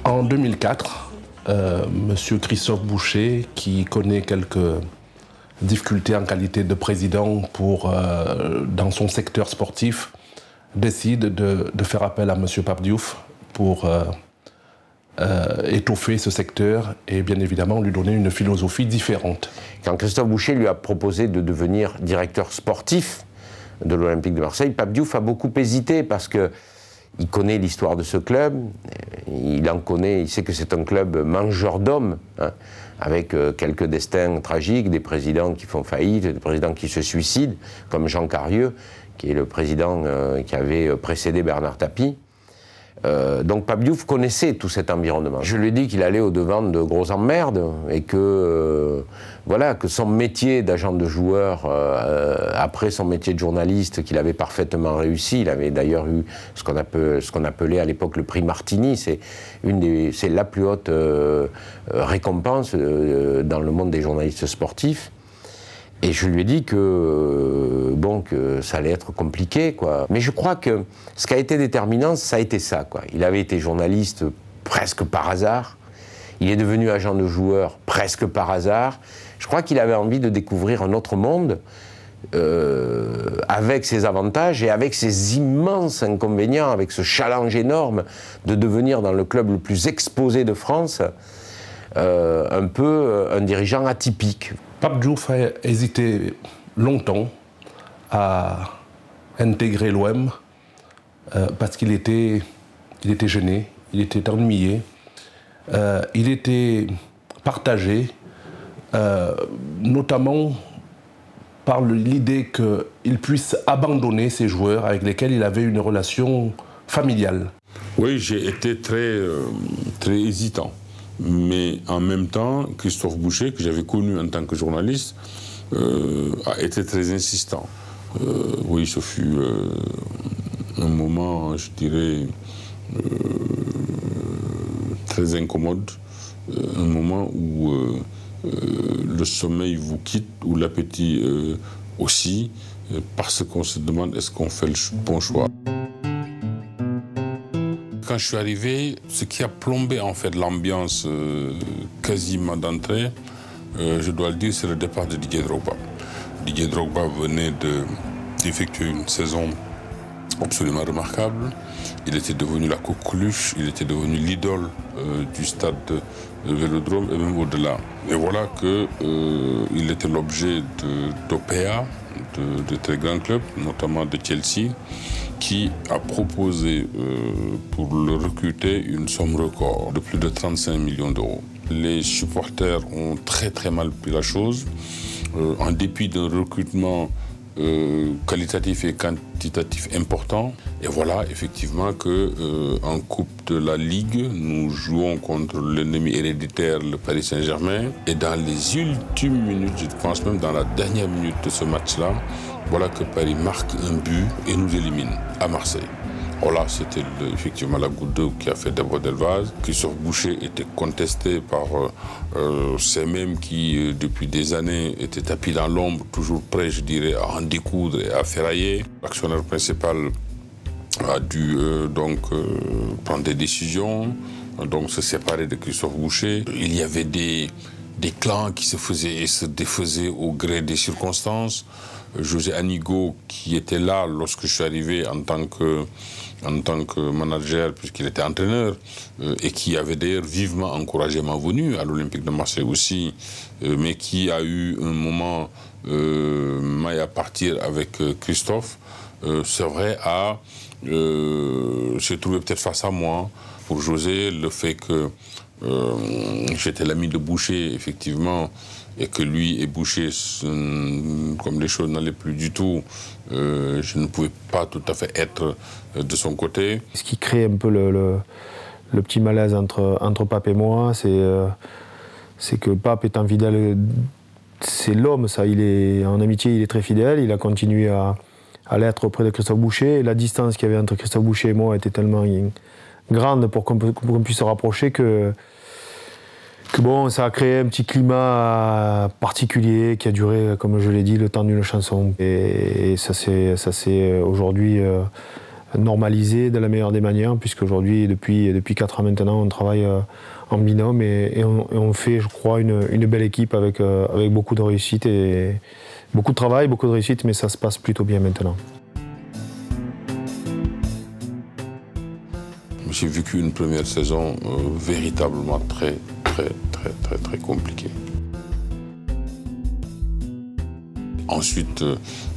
En 2004, Monsieur Christophe Boucher, qui connaît quelques difficultés en qualité de président dans son secteur sportif, décide de faire appel à Monsieur Pape Diouf pour étoffer ce secteur et bien évidemment lui donner une philosophie différente. Quand Christophe Boucher lui a proposé de devenir directeur sportif de l'Olympique de Marseille, Pape Diouf a beaucoup hésité parce que il connaît l'histoire de ce club, il sait que c'est un club mangeur d'hommes, hein, avec quelques destins tragiques, des présidents qui font faillite, des présidents qui se suicident, comme Jean Carieux, qui est le président qui avait précédé Bernard Tapie. Donc Pape Diouf connaissait tout cet environnement. Je lui ai dit qu'il allait au-devant de grosses emmerdes et que, voilà, que son métier d'agent de joueur, après son métier de journaliste qu'il avait parfaitement réussi, il avait d'ailleurs eu ce qu'on appelait à l'époque le prix Martini, c'est la plus haute récompense dans le monde des journalistes sportifs. Et je lui ai dit que, bon, que ça allait être compliqué, quoi. Mais je crois que ce qui a été déterminant, ça a été ça, quoi. Il avait été journaliste presque par hasard. Il est devenu agent de joueur presque par hasard. Je crois qu'il avait envie de découvrir un autre monde avec ses avantages et avec ses immenses inconvénients, avec ce challenge énorme de devenir dans le club le plus exposé de France un peu un dirigeant atypique. Pape Diouf a hésité longtemps à intégrer l'OM parce qu'il était gêné, il était ennuyé, il était partagé, notamment par l'idée qu'il puisse abandonner ces joueurs avec lesquels il avait une relation familiale. Oui, j'ai été très hésitant. Mais en même temps, Christophe Boucher, que j'avais connu en tant que journaliste, a été très insistant. Oui, ce fut un moment, je dirais, très incommode, un moment où le sommeil vous quitte, où l'appétit aussi, parce qu'on se demande est-ce qu'on fait le bon choix. Quand je suis arrivé, ce qui a plombé en fait l'ambiance quasiment d'entrée, je dois le dire, c'est le départ de Didier Drogba. Didier Drogba venait d'effectuer une saison absolument remarquable. Il était devenu la coqueluche, il était devenu l'idole du stade de Vélodrome et même au-delà. Et voilà qu'il était l'objet d'OPA, de très grands clubs, notamment de Chelsea, qui a proposé pour le recruter une somme record de plus de 35 millions d'euros. Les supporters ont très mal pris la chose, en dépit d'un recrutement qualitatif et quantitatif important. Et voilà effectivement qu'en Coupe de la Ligue, nous jouons contre l'ennemi héréditaire, le Paris Saint-Germain. Et dans les ultimes minutes, je pense même dans la dernière minute de ce match-là, voilà que Paris marque un but et nous élimine à Marseille. Voilà, c'était effectivement la goutte d'eau qui a fait déborder le vase. Christophe Boucher était contesté par ces mêmes qui, depuis des années, étaient tapis dans l'ombre, toujours prêts, je dirais, à en découdre et à ferrailler. L'actionnaire principal a dû prendre des décisions, donc se séparer de Christophe Boucher. Il y avait des clans qui se faisaient et se défaisaient au gré des circonstances. José Anigo, qui était là lorsque je suis arrivé en tant que manager, puisqu'il était entraîneur, et qui avait d'ailleurs vivement encouragé ma venue à l'Olympique de Marseille aussi, mais qui a eu un moment maille à partir avec Christophe, c'est vrai, s'est trouvé peut-être face à moi. Pour José, le fait que j'étais l'ami de Boucher, effectivement, et que lui et Boucher, comme les choses n'allaient plus du tout, je ne pouvais pas tout à fait être de son côté. Ce qui crée un peu le petit malaise entre Pape et moi, c'est que Pape étant fidèle, c'est l'homme, ça. En amitié, il est très fidèle, il a continué à l'être auprès de Christophe Boucher. Et la distance qu'il y avait entre Christophe Boucher et moi était tellement grande pour qu'on puisse se rapprocher que bon, ça a créé un petit climat particulier qui a duré, comme je l'ai dit, le temps d'une chanson. Et ça s'est aujourd'hui normaliser de la meilleure des manières, puisqu'aujourd'hui, depuis 4 ans maintenant, on travaille en binôme et on fait, je crois, une belle équipe avec beaucoup de réussite et beaucoup de travail, beaucoup de réussite, mais ça se passe plutôt bien maintenant. J'ai vécu une première saison véritablement très compliquée. Ensuite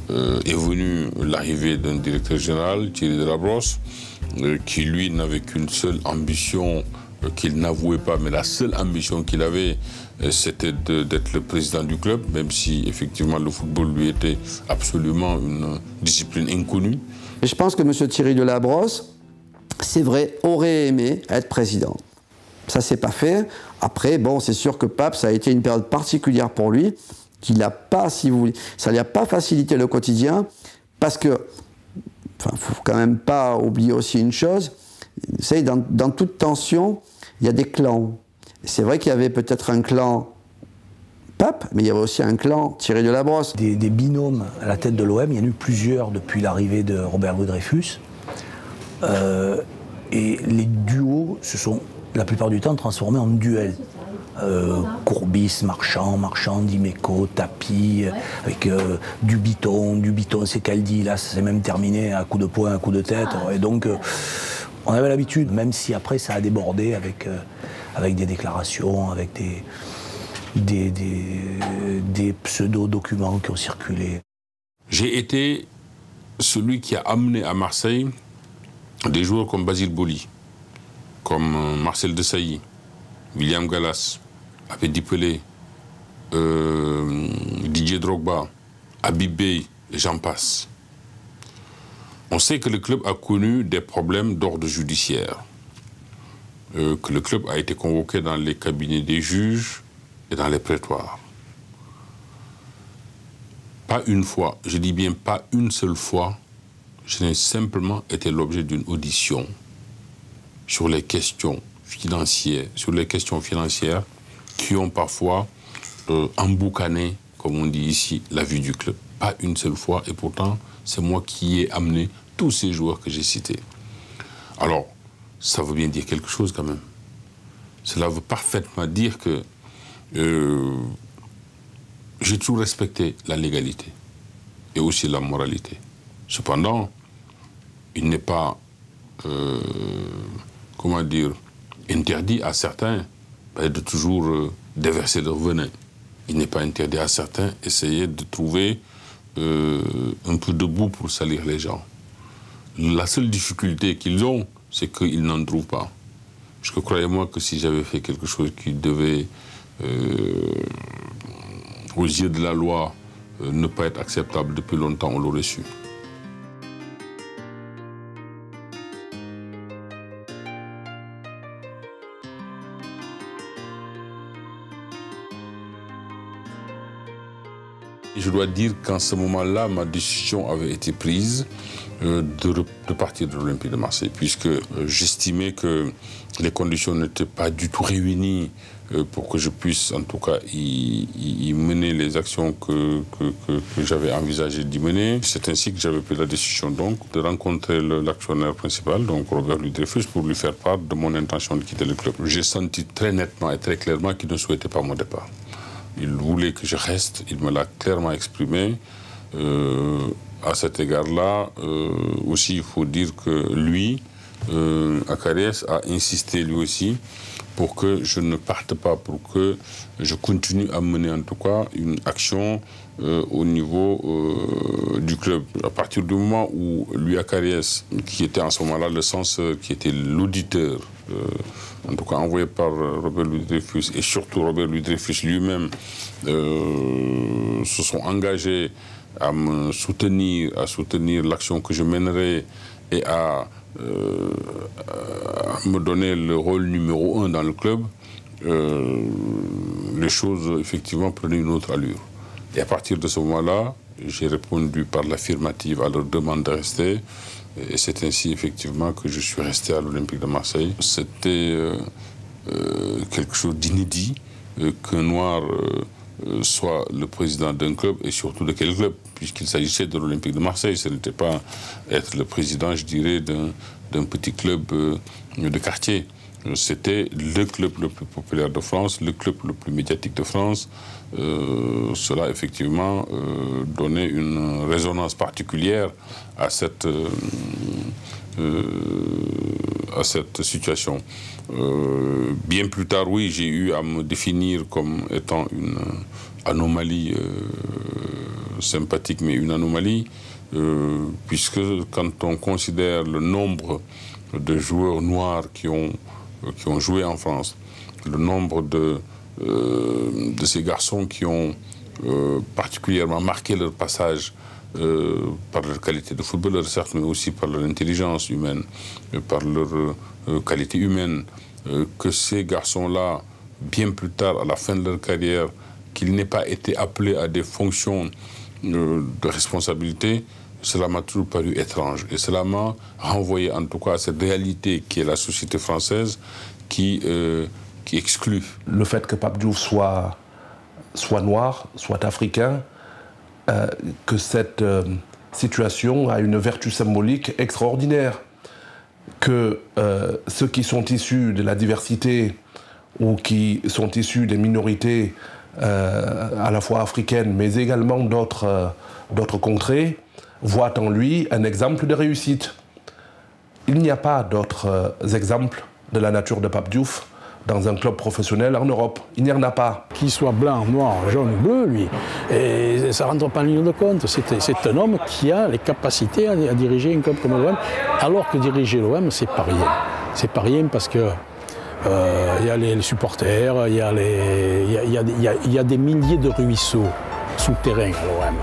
est venue l'arrivée d'un directeur général, Thierry Delabrosse, qui lui n'avait qu'une seule ambition qu'il n'avouait pas, mais la seule ambition qu'il avait, c'était d'être le président du club, même si effectivement le football lui était absolument une discipline inconnue. Et je pense que M. Thierry Delabrosse, c'est vrai, aurait aimé être président. Ça s'est pas fait. Après, bon, c'est sûr que Pape, ça a été une période particulière pour lui, qu'il n'a pas, si vous voulez, ça lui a pas facilité le quotidien, parce que, enfin, faut quand même pas oublier aussi une chose. Vous savez, dans toute tension, il y a des clans. C'est vrai qu'il y avait peut-être un clan Pape, mais il y avait aussi un clan Thierry Delabrosse. Des binômes à la tête de l'OM, il y en a eu plusieurs depuis l'arrivée de Robert Louis Dreyfus. Et les duos se sont la plupart du temps transformés en duels. Courbis, Marchand, Dimeco, Tapi, avec Dubiton, c'est Caldi, là ça s'est même terminé à coup de poing, à coup de tête. Et donc on avait l'habitude, même si après ça a débordé avec des déclarations, avec des pseudo-documents qui ont circulé. J'ai été celui qui a amené à Marseille des joueurs comme Basile Boli, comme Marcel Desailly, William Gallas, Abedi Pelé, Didier Drogba, Habib Beye, et j'en passe. On sait que le club a connu des problèmes d'ordre judiciaire, que le club a été convoqué dans les cabinets des juges et dans les prétoires. Pas une fois, je dis bien pas une seule fois, je n'ai simplement été l'objet d'une audition sur les questions financières, qui ont parfois emboucané, comme on dit ici, la vie du club. Pas une seule fois, et pourtant, c'est moi qui ai amené tous ces joueurs que j'ai cités. Alors, ça veut bien dire quelque chose quand même. Cela veut parfaitement dire que j'ai toujours respecté la légalité et aussi la moralité. Cependant, il n'est pas, comment dire, interdit à certains de toujours déverser leur venin. Il n'est pas interdit à certains d'essayer de trouver un peu de boue pour salir les gens. La seule difficulté qu'ils ont, c'est qu'ils n'en trouvent pas. Parce que croyez-moi que si j'avais fait quelque chose qui devait, aux yeux de la loi, ne pas être acceptable depuis longtemps, on l'aurait su. Je dois dire qu'en ce moment-là, ma décision avait été prise de partir de l'Olympique de Marseille, puisque j'estimais que les conditions n'étaient pas du tout réunies pour que je puisse, en tout cas, y mener les actions que j'avais envisagé d'y mener. C'est ainsi que j'avais pris la décision donc de rencontrer l'actionnaire principal, donc Robert Louis Dreyfus, pour lui faire part de mon intention de quitter le club. J'ai senti très nettement et très clairement qu'il ne souhaitait pas mon départ. Il voulait que je reste, il me l'a clairement exprimé. À cet égard-là, aussi, il faut dire que lui, Acariès, a insisté lui aussi pour que je ne parte pas, pour que je continue à mener en tout cas une action au niveau du club. À partir du moment où lui, Acariès, qui était en ce moment-là le censeur, qui était l'auditeur, en tout cas envoyé par Robert Louis Dreyfus, et surtout Robert Louis Dreyfus lui-même, se sont engagés à me soutenir, à soutenir l'action que je mènerai et à me donner le rôle numéro 1 dans le club, les choses effectivement prenaient une autre allure. Et à partir de ce moment-là, j'ai répondu par l'affirmative à leur demande de rester. Et c'est ainsi effectivement que je suis resté à l'Olympique de Marseille. C'était quelque chose d'inédit qu'un Noir soit le président d'un club, et surtout de quel club, puisqu'il s'agissait de l'Olympique de Marseille. Ce n'était pas être le président, je dirais, d'un petit club de quartier. C'était le club le plus populaire de France, le club le plus médiatique de France. Cela, effectivement, donnait une résonance particulière à cette situation. Bien plus tard, oui, j'ai eu à me définir comme étant une anomalie sympathique, mais une anomalie, puisque quand on considère le nombre de joueurs noirs qui ont joué en France, le nombre de ces garçons qui ont particulièrement marqué leur passage par leur qualité de footballeur, certes, mais aussi par leur intelligence humaine, par leur qualité humaine, que ces garçons-là, bien plus tard, à la fin de leur carrière, qu'ils n'aient pas été appelés à des fonctions de responsabilité, cela m'a toujours paru étrange. Et cela m'a renvoyé, en tout cas, à cette réalité qui est la société française, qui exclut. Le fait que Pape Diouf soit noir, soit africain, que cette situation a une vertu symbolique extraordinaire. Que ceux qui sont issus de la diversité ou qui sont issus des minorités à la fois africaines, mais également d'autres contrées, voient en lui un exemple de réussite. Il n'y a pas d'autres exemples de la nature de Pape Diouf dans un club professionnel en Europe. Il n'y en a pas. Qu'il soit blanc, noir, jaune ou bleu, lui, et ça ne rentre pas en ligne de compte. C'est un homme qui a les capacités à diriger un club comme l'OM, alors que diriger l'OM, c'est pas rien. C'est pas rien parce que y a les supporters, il y a des milliers de ruisseaux souterrains à l'OM.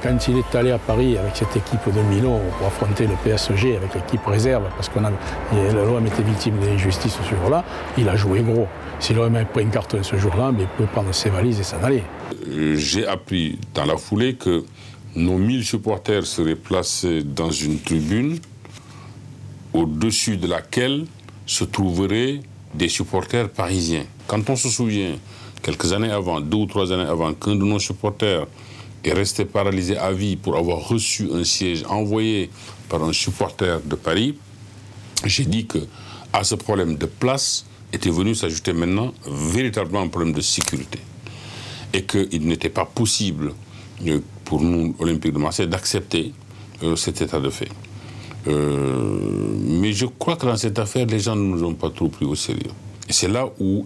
Quand il est allé à Paris avec cette équipe de Milan pour affronter le PSG avec l'équipe réserve, parce que l'OM était victime d'injustice ce jour-là, il a joué gros. Si l'OM avait pris une carton ce jour-là, il pouvait prendre ses valises et s'en aller. J'ai appris dans la foulée que nos 1000 supporters seraient placés dans une tribune au-dessus de laquelle se trouveraient des supporters parisiens. Quand on se souvient, quelques années avant, 2 ou 3 années avant, qu'un de nos supporters est resté paralysé à vie pour avoir reçu un siège envoyé par un supporter de Paris, j'ai dit qu'à ce problème de place était venu s'ajouter maintenant véritablement un problème de sécurité. Et qu'il n'était pas possible pour nous, Olympique de Marseille, d'accepter cet état de fait. Mais je crois que dans cette affaire, les gens ne nous ont pas trop pris au sérieux. Et c'est là où,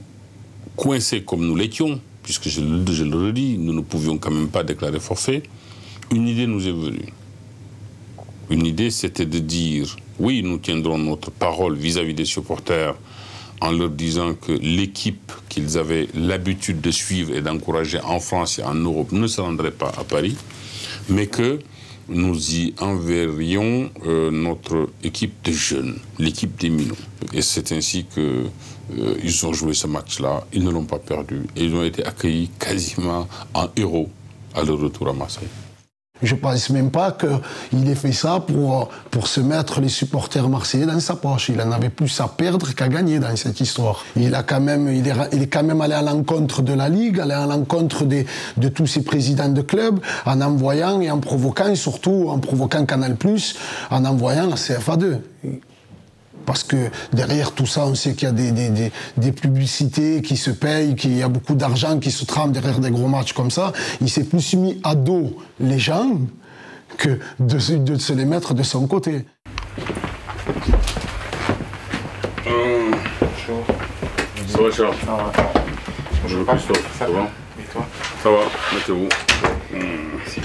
coincés comme nous l'étions, puisque je le redis, nous ne pouvions quand même pas déclarer forfait, une idée nous est venue. Une idée, c'était de dire, oui, nous tiendrons notre parole vis-à-vis des supporters en leur disant que l'équipe qu'ils avaient l'habitude de suivre et d'encourager en France et en Europe ne se rendrait pas à Paris, mais que nous y enverrions notre équipe de jeunes, l'équipe des minots. Et c'est ainsi qu'ils ont joué ce match-là, ils ne l'ont pas perdu, et ils ont été accueillis quasiment en héros à leur retour à Marseille. Je ne pense même pas qu'il ait fait ça pour se mettre les supporters marseillais dans sa poche. Il en avait plus à perdre qu'à gagner dans cette histoire. Il est quand même allé à l'encontre de la Ligue, allé à l'encontre de tous ces présidents de clubs, en envoyant et en provoquant, et surtout en provoquant Canal+, en envoyant la CFA2. Parce que derrière tout ça, on sait qu'il y a des publicités qui se payent, qu'il y a beaucoup d'argent qui se trame derrière des gros matchs comme ça. Il s'est plus mis à dos les gens que de se les mettre de son côté. Ça va, Charles? Ça va. Bonjour, Christophe. Ça va? Et toi? Ça va, mettez-vous. Merci.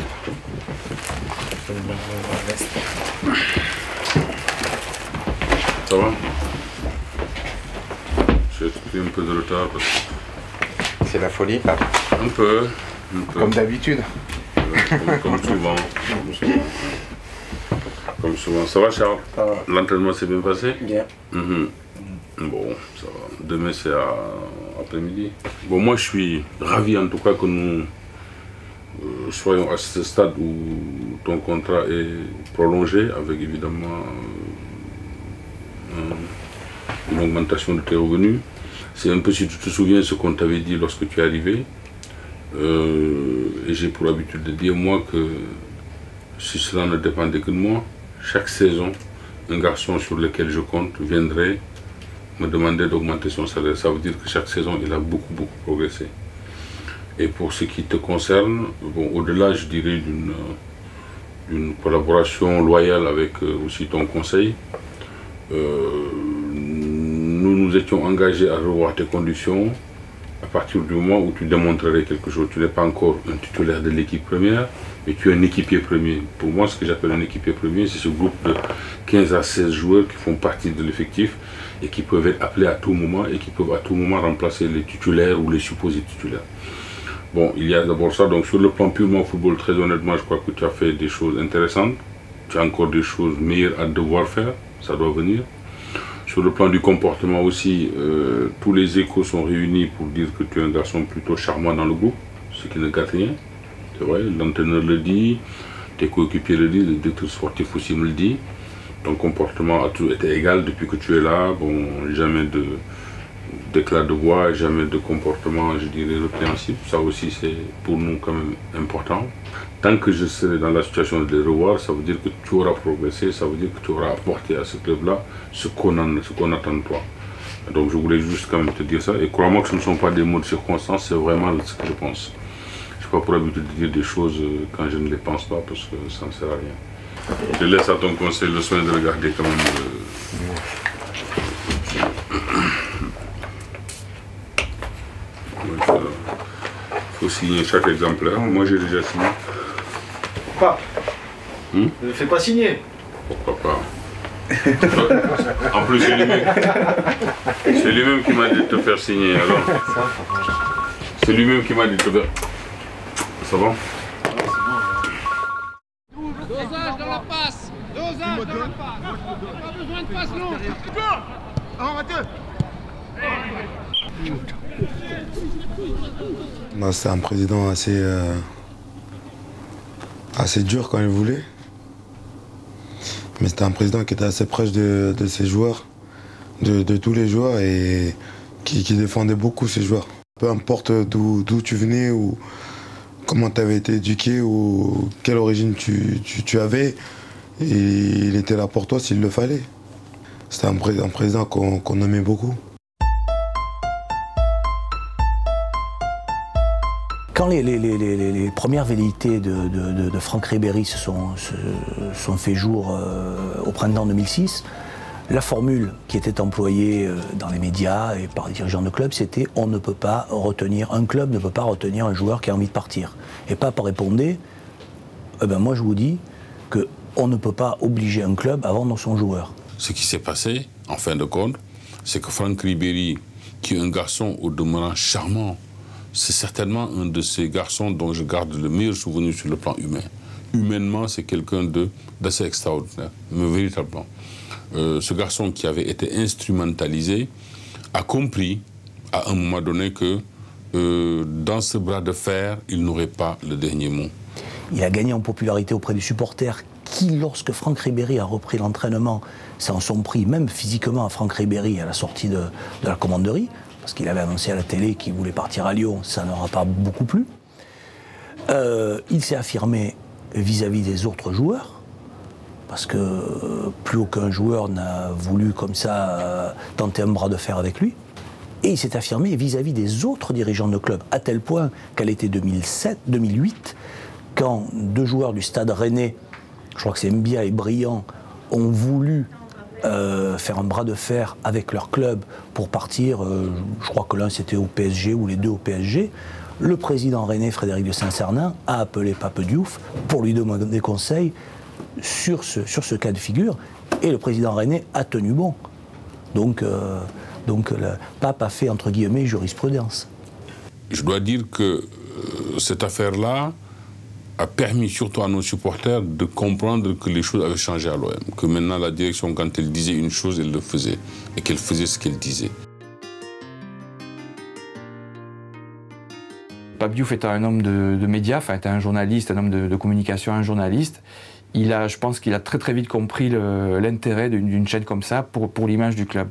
Ça va? J'ai pris un peu de retard. C'est la folie, Pape. Un peu. Comme d'habitude. Comme souvent. Comme souvent. Ça va, Charles? Ça va. L'entraînement s'est bien passé? Bien. Bon, ça va. Demain, c'est après-midi. Bon, moi, je suis ravi, en tout cas, que nous soyons à ce stade où ton contrat est prolongé, avec évidemment une augmentation de tes revenus. C'est un peu, si tu te souviens, ce qu'on t'avait dit lorsque tu es arrivé. Et j'ai pour habitude de dire, moi, que si cela ne dépendait que de moi, chaque saison, un garçon sur lequel je compte viendrait me demander d'augmenter son salaire. Ça veut dire que chaque saison, il a beaucoup progressé. Et pour ce qui te concerne, bon, au-delà, je dirais, d'une collaboration loyale avec aussi ton conseil, nous étions engagés à revoir tes conditions à partir du moment où tu démontrerais quelque chose. Tu n'es pas encore un titulaire de l'équipe première, mais tu es un équipier premier. Pour moi, ce que j'appelle un équipier premier, c'est ce groupe de 15 à 16 joueurs qui font partie de l'effectif et qui peuvent être appelés à tout moment et qui peuvent à tout moment remplacer les titulaires ou les supposés titulaires. Bon, il y a d'abord ça. Donc sur le plan purement football, très honnêtement, je crois que tu as fait des choses intéressantes. Tu as encore des choses meilleures à devoir faire. Ça doit venir. Sur le plan du comportement aussi, tous les échos sont réunis pour dire que tu es un garçon plutôt charmant dans le groupe, ce qui ne gâte rien. C'est vrai, l'entraîneur le dit, tes coéquipiers le disent, le directeur sportif aussi me le dit. Ton comportement a toujours été égal depuis que tu es là. Bon, jamais d'éclat de voix, jamais de comportement, je dirais, répréhensible. Ça aussi, c'est pour nous quand même important. Tant que je serai dans la situation de les revoir, ça veut dire que tu auras progressé, ça veut dire que tu auras apporté à ce club-là ce qu'on attend de toi. Donc je voulais juste quand même te dire ça. Et crois-moi que ce ne sont pas des mots de circonstance, c'est vraiment ce que je pense. Je n'ai pas pour habitude de dire des choses quand je ne les pense pas, parce que ça ne sert à rien. Je laisse à ton conseil le soin de regarder quand même. Il faut signer chaque exemplaire. Moi j'ai déjà signé. Pas. Ne le fais pas signer. Pourquoi pas. En plus c'est lui-même qui m'a dit de te faire signer. Alors. C'est lui-même qui m'a dit de te faire. Ça va? Dosage dans la passe. Dosage dans la passe. Pas besoin de passe longue. C'est un président assez dur quand il voulait. Mais c'était un président qui était assez proche de ses joueurs, de tous les joueurs, et qui défendait beaucoup ses joueurs. Peu importe d'où tu venais ou comment tu avais été éduqué ou quelle origine tu avais, et il était là pour toi s'il le fallait. C'était un président qu'on aimait beaucoup. Quand les premières velléités de Franck Ribéry se sont fait jour au printemps 2006, la formule qui était employée dans les médias et par les dirigeants de clubs, c'était un club ne peut pas retenir un joueur qui a envie de partir. Et Pape répondait, moi je vous dis qu'on ne peut pas obliger un club à vendre son joueur. Ce qui s'est passé, en fin de compte, c'est que Franck Ribéry, qui est un garçon au demeurant charmant, c'est certainement un de ces garçons dont je garde le meilleur souvenir sur le plan humain. Humainement, c'est quelqu'un d'assez extraordinaire, mais véritablement. Ce garçon qui avait été instrumentalisé a compris à un moment donné que dans ce bras de fer, il n'aurait pas le dernier mot. Il a gagné en popularité auprès des supporters qui, lorsque Franck Ribéry a repris l'entraînement, s'en sont pris même physiquement à Franck Ribéry à la sortie de la commanderie, parce qu'il avait annoncé à la télé qu'il voulait partir à Lyon, ça n'aura pas beaucoup plu. Il s'est affirmé vis-à-vis des autres joueurs, parce que plus aucun joueur n'a voulu comme ça tenter un bras de fer avec lui. Et il s'est affirmé vis-à-vis des autres dirigeants de club, à tel point qu'à l'été 2008, quand deux joueurs du Stade Rennais, je crois que c'est Mbia et Briand, ont voulu faire un bras de fer avec leur club pour partir, je crois que l'un c'était au PSG ou les deux au PSG, le président rennais Frédéric de Saint-Cernin a appelé Pape Diouf pour lui demander des conseils sur ce cas de figure, et le président rennais a tenu bon. Donc le Pape a fait, entre guillemets, jurisprudence. Je dois dire que cette affaire-là a permis surtout à nos supporters de comprendre que les choses avaient changé à l'OM. Que maintenant la direction, quand elle disait une chose, elle le faisait. Et qu'elle faisait ce qu'elle disait. Pape Diouf étant un homme de médias, enfin étant un journaliste, un homme de communication, un journaliste, je pense qu'il a très vite compris l'intérêt d'une chaîne comme ça pour l'image du club.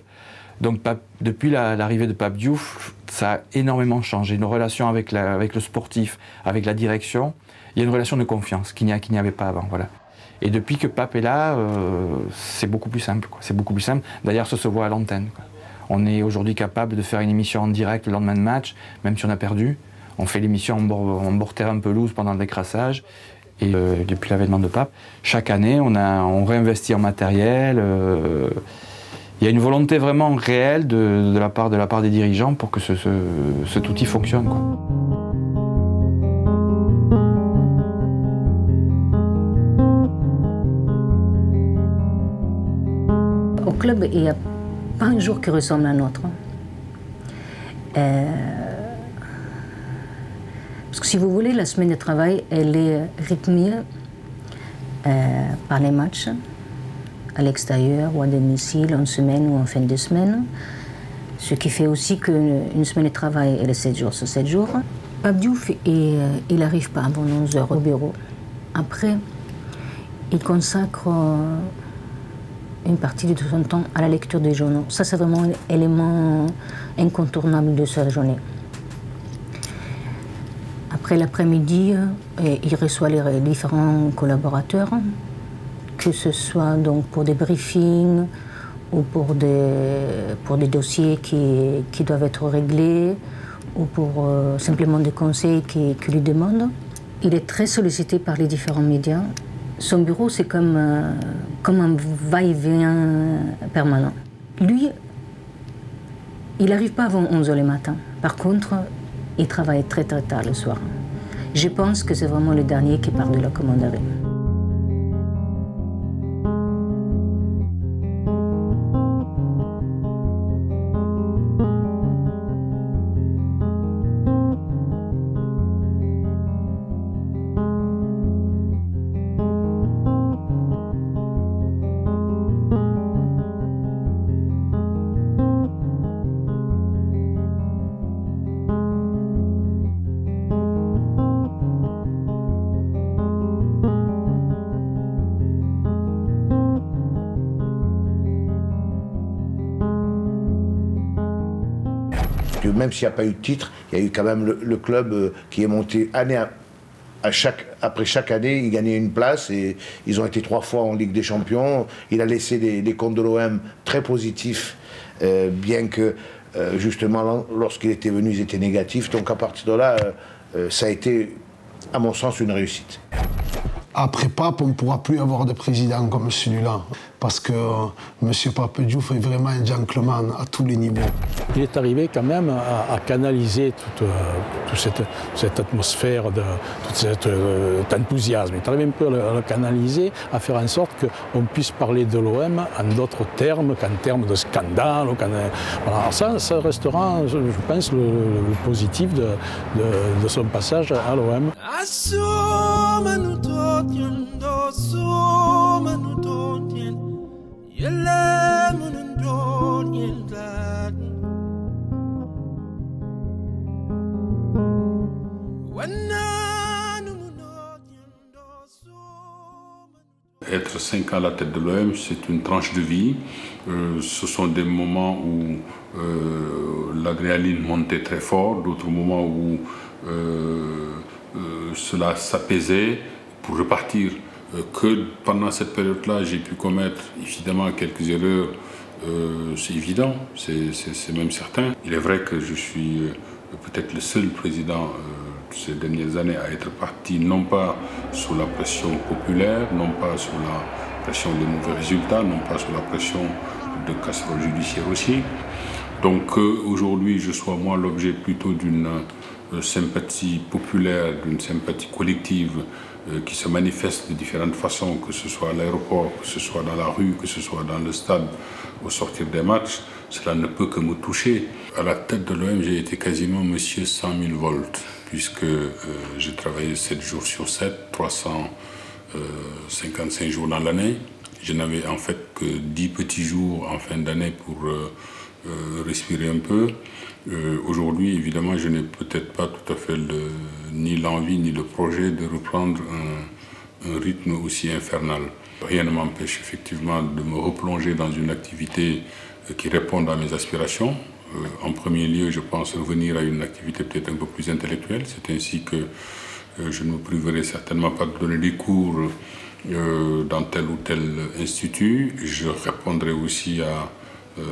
Donc depuis l'arrivée de Pape Diouf, ça a énormément changé. Nos relations avec le sportif, avec la direction, il y a une relation de confiance qu'il n'y avait pas avant. Voilà. Et depuis que Pape est là, c'est beaucoup plus simple. C'est beaucoup plus simple. D'ailleurs, ça se voit à l'antenne. On est aujourd'hui capable de faire une émission en direct le lendemain de match, même si on a perdu. On fait l'émission en bord terrain pelouse pendant le décrassage. Et depuis l'avènement de Pape, chaque année, on réinvestit en matériel. Il y a une volonté vraiment réelle de la part des dirigeants pour que cet outil fonctionne, quoi. Au club, il n'y a pas un jour qui ressemble à un autre. Parce que si vous voulez, la semaine de travail, elle est rythmée par les matchs à l'extérieur ou à domicile, en semaine ou en fin de semaine. Ce qui fait aussi qu'une semaine de travail, elle est 7 jours sur 7 jours. Pape Diouf, il n'arrive pas avant 11 heures au bureau. Après, il consacre une partie de son temps à la lecture des journaux. Ça, c'est vraiment un élément incontournable de sa journée. Après l'après-midi, il reçoit les différents collaborateurs, que ce soit donc pour des briefings ou pour des dossiers qui doivent être réglés ou pour simplement des conseils qu'il lui demande. Il est très sollicité par les différents médias. Son bureau, c'est comme un va-et-vient permanent. Lui, il n'arrive pas avant 11 h le matin. Par contre, il travaille très très tard le soir. Je pense que c'est vraiment le dernier qui part de la commanderie. Même s'il n'y a pas eu de titre, il y a eu quand même le club qui est monté année après chaque année, il gagnait une place et ils ont été 3 fois en Ligue des Champions. Il a laissé des comptes de l'OM très positifs, bien que justement lorsqu'il était venu, ils étaient négatifs. Donc à partir de là, ça a été, à mon sens, une réussite. Après Pape, on ne pourra plus avoir de président comme celui-là, parce que M. Pape Diouf est vraiment un gentleman à tous les niveaux. Il est arrivé quand même à canaliser toute cette atmosphère, tout cet enthousiasme. Il est arrivé un peu à le canaliser, à faire en sorte qu'on puisse parler de l'OM en d'autres termes qu'en termes de scandale. Voilà. Alors ça restera, je pense, le positif de son passage à l'OM. Être 5 ans à la tête de l'OM, c'est une tranche de vie. Ce sont des moments où l'adrénaline montait très fort, d'autres moments où cela s'apaisait pour repartir. Que pendant cette période-là, j'ai pu commettre évidemment quelques erreurs, c'est évident, c'est même certain. Il est vrai que je suis peut-être le seul président ces dernières années à être parti non pas sous la pression populaire, non pas sous la pression des mauvais résultats, non pas sous la pression de casserole judiciaire aussi. Donc aujourd'hui, je sois moi l'objet plutôt d'une sympathie populaire, d'une sympathie collective qui se manifeste de différentes façons, que ce soit à l'aéroport, que ce soit dans la rue, que ce soit dans le stade, au sortir des matchs. Cela ne peut que me toucher. À la tête de l'OM, j'ai été quasiment monsieur 100 000 volts, puisque j'ai travaillé 7 jours sur 7, 355 jours dans l'année. Je n'avais en fait que 10 petits jours en fin d'année pour respirer un peu. Aujourd'hui, évidemment, je n'ai peut-être pas tout à fait ni l'envie ni le projet de reprendre un rythme aussi infernal. Rien ne m'empêche effectivement de me replonger dans une activité qui réponde à mes aspirations. En premier lieu, je pense revenir à une activité peut-être un peu plus intellectuelle. C'est ainsi que je ne me priverai certainement pas de donner des cours dans tel ou tel institut. Je répondrai aussi à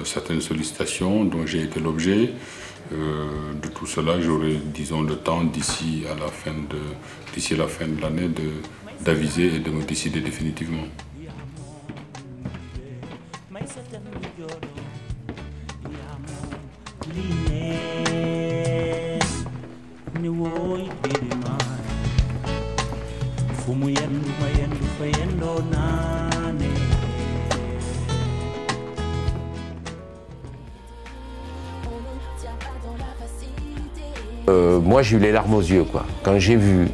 certaines sollicitations dont j'ai été l'objet. De tout cela, j'aurai, disons, le temps d'ici la fin de l'année d'aviser et de me décider définitivement. Moi, j'ai eu les larmes aux yeux, quoi. Quand j'ai vu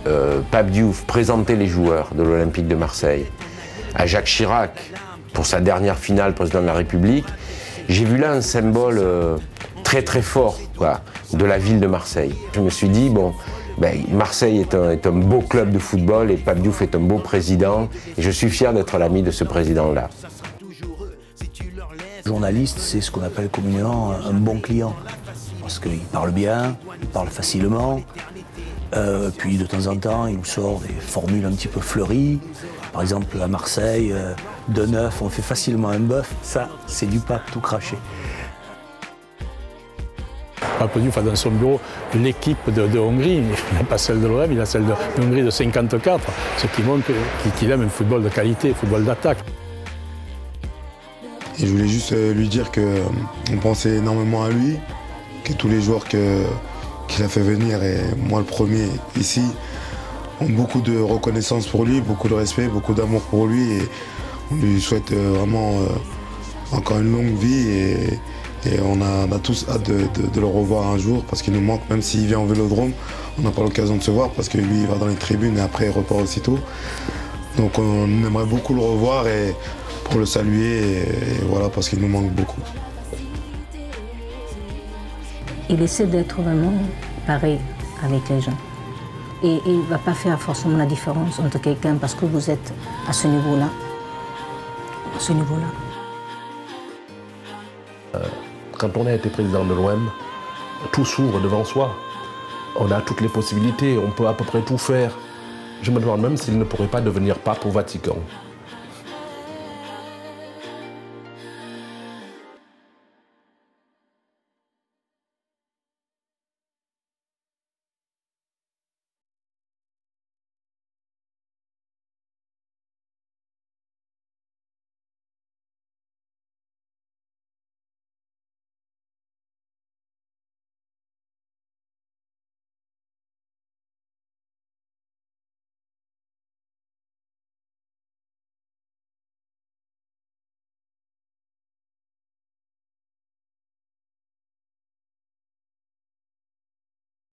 Pape Diouf présenter les joueurs de l'Olympique de Marseille à Jacques Chirac pour sa dernière finale président de la République, j'ai vu là un symbole très très fort, quoi, de la ville de Marseille. Je me suis dit, bon, ben, Marseille est un beau club de football et Pape Diouf est un beau président et je suis fier d'être l'ami de ce président-là. Journaliste, c'est ce qu'on appelle communément un bon client. Parce qu'il parle bien, il parle facilement, puis de temps en temps il nous sort des formules un petit peu fleuries. Par exemple à Marseille, de 9 on fait facilement un bœuf, ça c'est du Pape tout craché. Pape Diouf a dans son bureau l'équipe de Hongrie, il n'a pas celle de l'OM, il a celle de Hongrie de 54, ce qui montre qu'il aime un football de qualité, un football d'attaque. Et je voulais juste lui dire qu'on pensait énormément à lui, que tous les joueurs qu'il a fait venir, et moi le premier ici, ont beaucoup de reconnaissance pour lui, beaucoup de respect, beaucoup d'amour pour lui et on lui souhaite vraiment encore une longue vie et on a tous hâte de le revoir un jour parce qu'il nous manque, même s'il vient au Vélodrome, on n'a pas l'occasion de se voir parce que lui il va dans les tribunes et après il repart aussitôt. Donc on aimerait beaucoup le revoir et pour le saluer et voilà parce qu'il nous manque beaucoup. Il essaie d'être vraiment pareil avec les gens. Et il ne va pas faire forcément la différence entre quelqu'un parce que vous êtes à ce niveau-là. À ce niveau-là. Quand on a été président de l'OM, tout s'ouvre devant soi. On a toutes les possibilités, on peut à peu près tout faire. Je me demande même s'il ne pourrait pas devenir pape au Vatican.